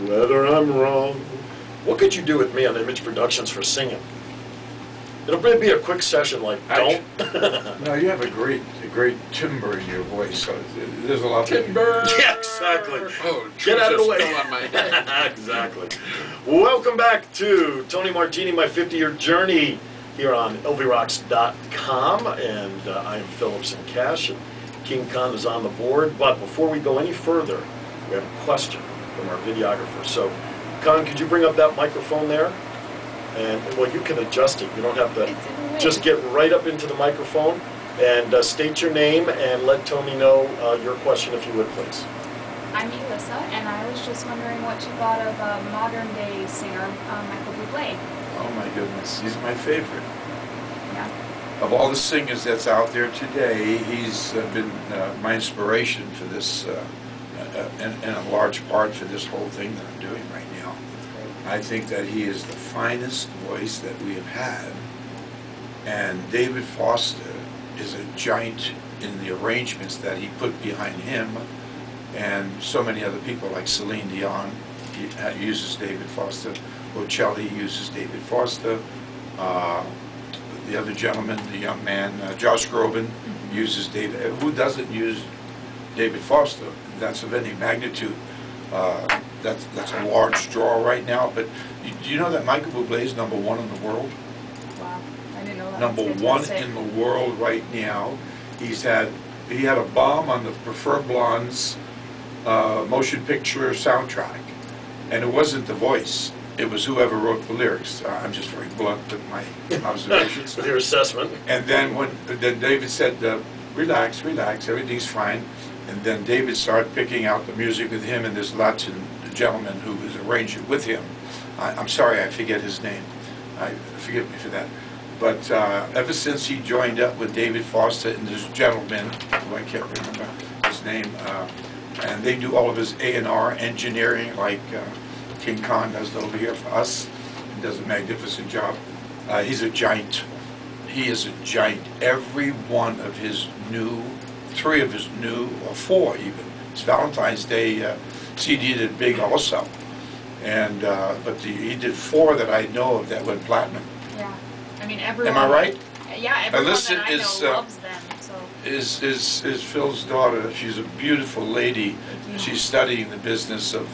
whether I'm wrong. What could you do with me on Image Productions for singing? It'll be a quick session, like, don't. No, you have a great timbre in your voice, so there's a lot of timbre. Yeah, exactly. Oh, get out of the way. On my head. Exactly. Welcome back to Tony Martini, my 50-year journey here on LVRocks.com, and I am Phillips and Cash, and King Khan is on the board. But before we go any further, we have a question from our videographer. So, Khan, could you bring up that microphone there? And, well, you can adjust it. You don't have to. Just get right up into the microphone and state your name and let Tony know your question, if you would, please. I'm Elissa, and I was just wondering what you thought of a modern-day singer, Michael Bublé. Oh, my goodness. He's my favorite. Yeah. Of all the singers that's out there today, he's been my inspiration for this, and a large part for this whole thing that I'm doing right now. I think that he is the finest voice that we have had, and David Foster is a giant in the arrangements that he put behind him, and so many other people like Celine Dion uses David Foster, Bocelli uses David Foster, the other gentleman, the young man, Josh Groban, uses David. Who doesn't use David Foster? That's of any magnitude. That's a large draw right now, but do you know that Michael Bublé is #1 in the world? Wow, I didn't know that. #1 in the world right now. He had a bomb on the Prefer Blondes motion picture soundtrack, and it wasn't the voice. It was whoever wrote the lyrics. I'm just very blunt with my observations. With your assessment. And then then David said, relax, relax, everything's fine. And then David started picking out the music with him and this Latin gentleman who was arranging with him. I'm sorry, I forget his name. Forgive me for that. But ever since he joined up with David Foster and this gentleman, who I can't remember his name, and they do all of his A&R engineering like King Khan does over here for us. He does a magnificent job. He's a giant. He is a giant. Every one of his new, 3 of his new, or 4 even. His Valentine's Day CD did big also, and but he did 4 that I know of that went platinum. Yeah, I mean everyone. Am I right? Yeah, everyone Alyssa that I know loves them. So. Is Phil's daughter. She's a beautiful lady. She's studying the business of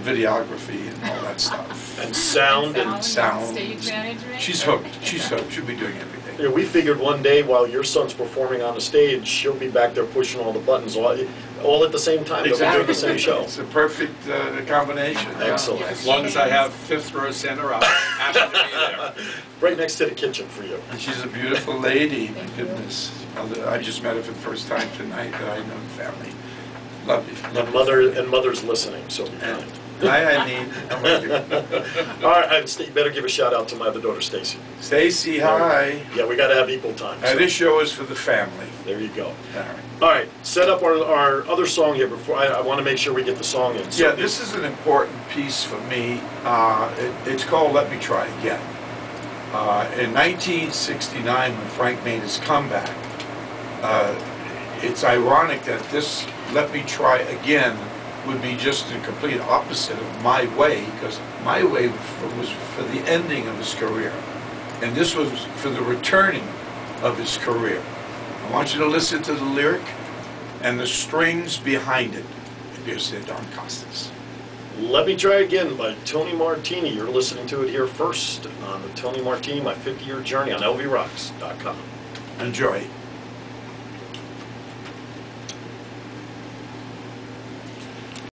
videography and all that stuff. And sound. Stage management. She's hooked. She's hooked. She'll be doing everything. Yeah, we figured one day while your son's performing on the stage, she'll be back there pushing all the buttons all at the same time. Exactly. They'll be doing the same show. It's a perfect combination. Excellent. As long as I have 5th row center, I'm happy to be there. Right next to the kitchen for you. And she's a beautiful lady. My goodness. I just met her for the first time tonight, but I know the family. Lovely. And mother's listening, so be kind. Hi, Eileen. How are you? All right, you better give a shout out to my other daughter, Stacy. Stacy, hi. Yeah, we got to have equal time. So. This show is for the family. There you go. All right. All right, set up our other song here before I want to make sure we get the song in. So yeah, this is an important piece for me. It's called "Let Me Try Again." In 1969, when Frank made his comeback, it's ironic that this "Let Me Try Again" would be just the complete opposite of "My Way," because "My Way" was for the ending of his career, and this was for the returning of his career. I want you to listen to the lyric and the strings behind it. Here's Don Costas. Let Me Try Again by Tony Martini. You're listening to it here first on the Tony Martini, my 50-year journey on LVRocks.com. Enjoy.